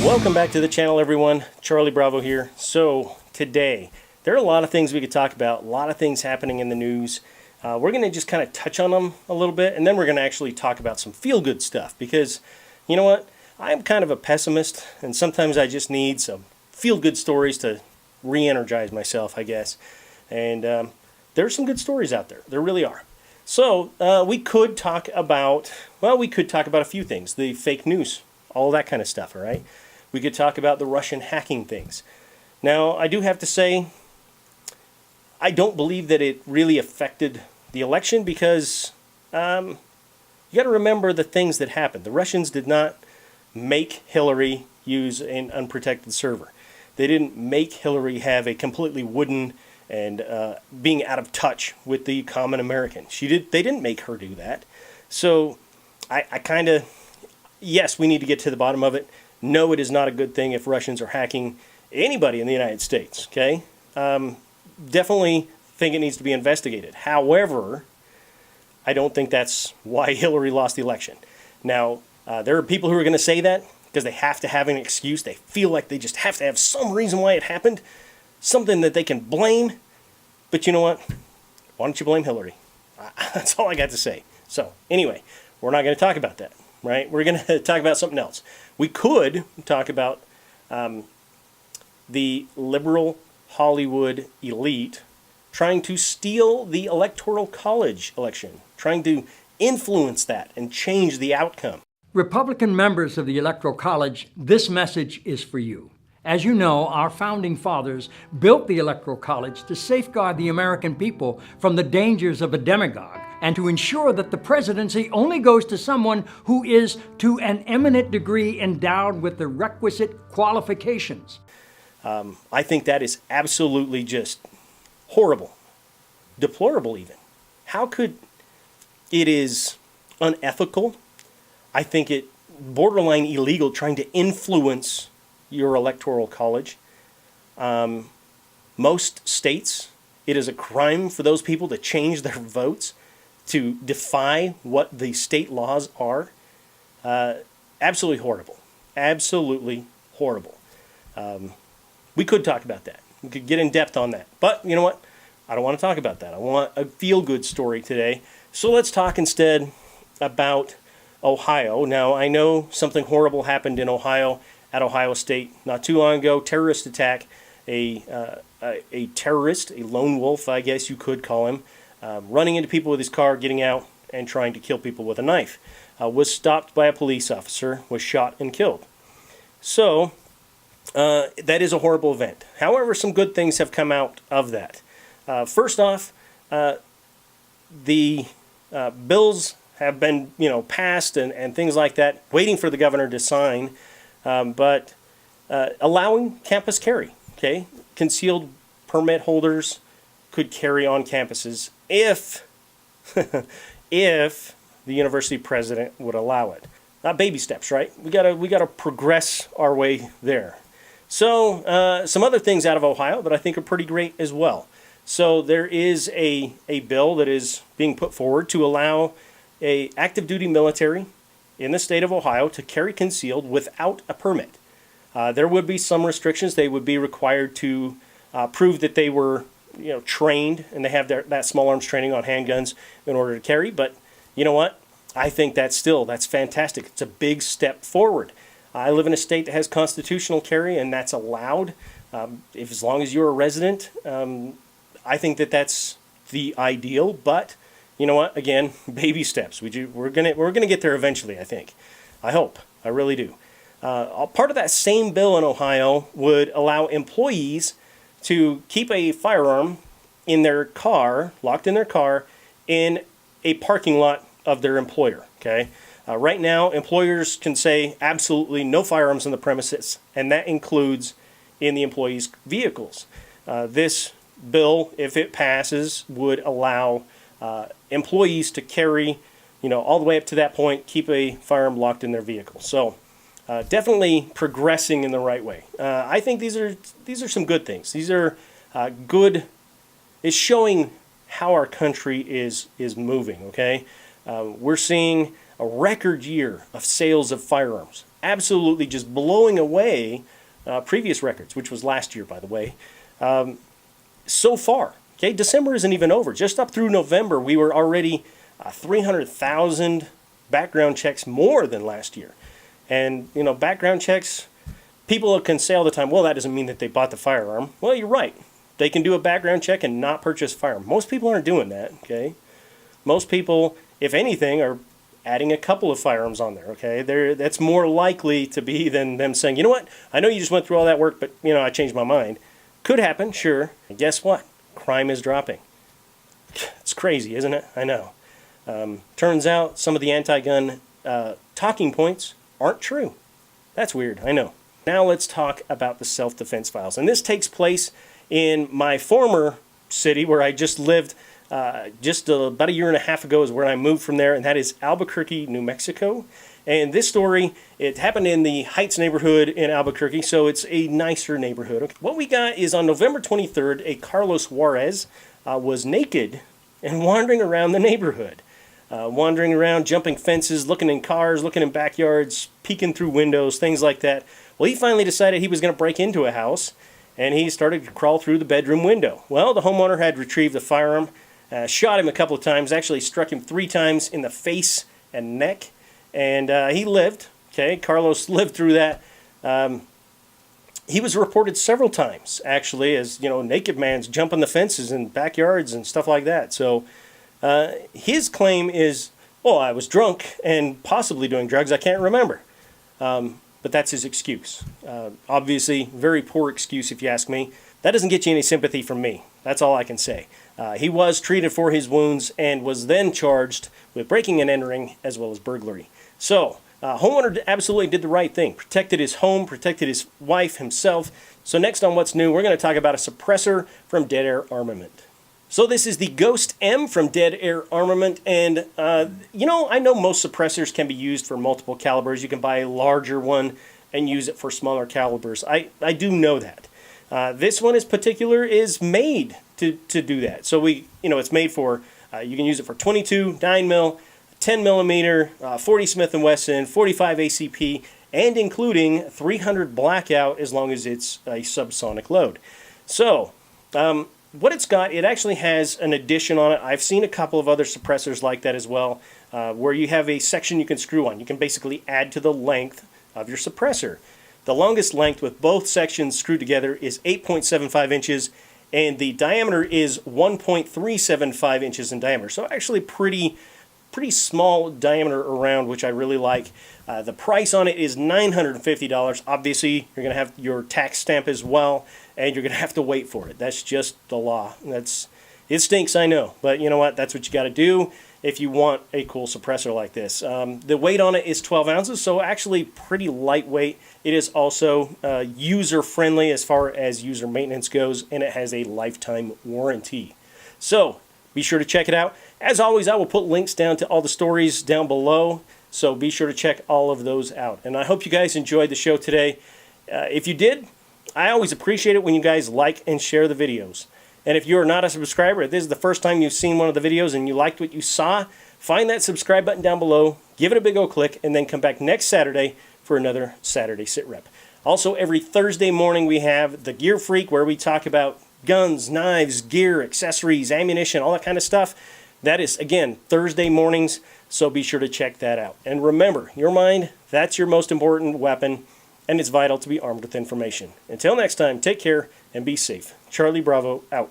Welcome back to the channel, everyone. Charlie Bravo here. So today, there are a lot of things we could talk about, a lot of things happening in the news. We're going to just kind of touch on them a little bit, and then we're going to actually talk about some feel-good stuff, because you know what? I'm kind of a pessimist, and sometimes I just need some feel-good stories to re-energize myself, I guess. And there are some good stories out there. There really are. So we could talk about, well, we could talk about a few things. The fake news, all that kind of stuff, all right? We could talk about the Russian hacking things. Now, I do have to say, I don't believe that it really affected the election, because you got to remember the things that happened. The Russians did not make Hillary use an unprotected server. They didn't make Hillary have a completely wooden and being out of touch with the common American. They didn't make her do that. So I kind of, yes, we need to get to the bottom of it. No, it is not a good thing if Russians are hacking anybody in the United States, okay? Definitely think it needs to be investigated. However, I don't think that's why Hillary lost the election. Now, there are people who are going to say that because they have to have an excuse. They feel like they just have to have some reason why it happened, something that they can blame. But you know what? Why don't you blame Hillary? That's all I got to say. So anyway, we're not going to talk about that, right? We're going to talk about something else. We could talk about the liberal Hollywood elite trying to steal the Electoral College election, trying to influence that and change the outcome. Republican members of the Electoral College, this message is for you. As you know, our founding fathers built the Electoral College to safeguard the American people from the dangers of a demagogue, and to ensure that the presidency only goes to someone who is to an eminent degree endowed with the requisite qualifications. I think that is absolutely just horrible, deplorable even. How could it is unethical? I think it borderline illegal trying to influence your electoral college. Most states, it is a crime for those people to change their votes, to defy what the state laws are. Absolutely horrible. Absolutely horrible. We could talk about that. We could get in depth on that. But you know what? I don't want to talk about that. I want a feel-good story today. So let's talk instead about Ohio. Now, I know something horrible happened in Ohio, at Ohio State, not too long ago. Terrorist attack. A terrorist, a lone wolf, I guess you could call him, running into people with his car, getting out, and trying to kill people with a knife. Was stopped by a police officer, was shot and killed. So, that is a horrible event. However, some good things have come out of that. First off, the bills have been, passed and things like that, waiting for the governor to sign, but allowing campus carry, okay? Concealed permit holders could carry on campuses if if the university president would allow it. Not baby steps, right? We gotta progress our way there. So some other things out of Ohio that I think are pretty great as well. So there is a bill that is being put forward to allow a active duty military in the state of Ohio to carry concealed without a permit. There would be some restrictions. They would be required to prove that they were trained and they have that small arms training on handguns in order to carry. But you know what? I think that's fantastic. It's a big step forward. I live in a state that has constitutional carry, and that's allowed. As long as you're a resident, I think that's the ideal. But you know what? Again, baby steps. We're gonna get there eventually. I think. I hope. I really do. Part of that same bill in Ohio would allow employees to keep a firearm in their car, locked in their car, in a parking lot of their employer. Okay. Right now, employers can say absolutely no firearms on the premises, and that includes in the employees' vehicles. This bill, if it passes, would allow employees to carry, all the way up to that point, keep a firearm locked in their vehicle. So, definitely progressing in the right way. I think these are some good things. These are good. It's showing how our country is moving, okay? We're seeing a record year of sales of firearms, absolutely just blowing away previous records, which was last year, by the way. So far, okay, December isn't even over. Just up through November, we were already 300,000 background checks more than last year. And, you know, background checks, people can say all the time, well, that doesn't mean that they bought the firearm. Well, you're right. They can do a background check and not purchase a firearm. Most people aren't doing that, okay? Most people, if anything, are adding a couple of firearms on there, okay? That's more likely to be than them saying, you know what, I know you just went through all that work, but, you know, I changed my mind. Could happen, sure. And guess what? Crime is dropping. It's crazy, isn't it? I know. Turns out some of the anti-gun talking points aren't true. That's weird, I know. Now let's talk about the self-defense files. And this takes place in my former city where I just lived just about a year and a half ago is where I moved from there, and that is Albuquerque, New Mexico. And this story, it happened in the Heights neighborhood in Albuquerque, so it's a nicer neighborhood. Okay. What we got is on November 23rd, a Carlos Juarez was naked and wandering around the neighborhood. Wandering around, jumping fences, looking in cars, looking in backyards, peeking through windows, things like that. Well, he finally decided he was going to break into a house, and he started to crawl through the bedroom window. Well, the homeowner had retrieved the firearm, shot him a couple of times, actually struck him 3 times in the face and neck, and he lived. Okay, Carlos lived through that. He was reported several times, actually, as, you know, naked man's jumping the fences in backyards and stuff like that. So his claim is, oh, I was drunk and possibly doing drugs. I can't remember. But that's his excuse. Obviously, very poor excuse if you ask me. That doesn't get you any sympathy from me. That's all I can say. He was treated for his wounds and was then charged with breaking and entering as well as burglary. So, homeowner absolutely did the right thing. Protected his home, protected his wife, himself. So next on What's New, we're going to talk about a suppressor from Dead Air Armament. So this is the Ghost M from Dead Air Armament, and you know, I know most suppressors can be used for multiple calibers. You can buy a larger one and use it for smaller calibers. I do know that. This one in particular is made to do that. So it's made for, you can use it for 22, 9mm, 10mm, 40 Smith & Wesson, 45 ACP, and including 300 blackout as long as it's a subsonic load. So, what it's got, it actually has an addition on it. I've seen a couple of other suppressors like that as well, where you have a section you can screw on. You can basically add to the length of your suppressor. The longest length with both sections screwed together is 8.75 inches, and the diameter is 1.375 inches in diameter. So actually pretty small diameter around, which I really like. The price on it is $950. Obviously, you're going to have your tax stamp as well, and you're going to have to wait for it. That's just the law. It stinks, I know, but you know what? That's what you got to do if you want a cool suppressor like this. The weight on it is 12 ounces, so actually pretty lightweight. It is also user-friendly as far as user maintenance goes, and it has a lifetime warranty. So, be sure to check it out. As always, I will put links down to all the stories down below, so be sure to check all of those out. And I hope you guys enjoyed the show today. If you did, I always appreciate it when you guys like and share the videos. And if you are not a subscriber, if this is the first time you've seen one of the videos and you liked what you saw, find that subscribe button down below, give it a big old click, and then come back next Saturday for another Saturday SITREP. Also, every Thursday morning we have The Gear Freak, where we talk about guns, knives, gear, accessories, ammunition, all that kind of stuff. That is, again, Thursday mornings, so be sure to check that out. And remember, your mind, that's your most important weapon, and it's vital to be armed with information. Until next time, take care and be safe. Charlie Bravo, out.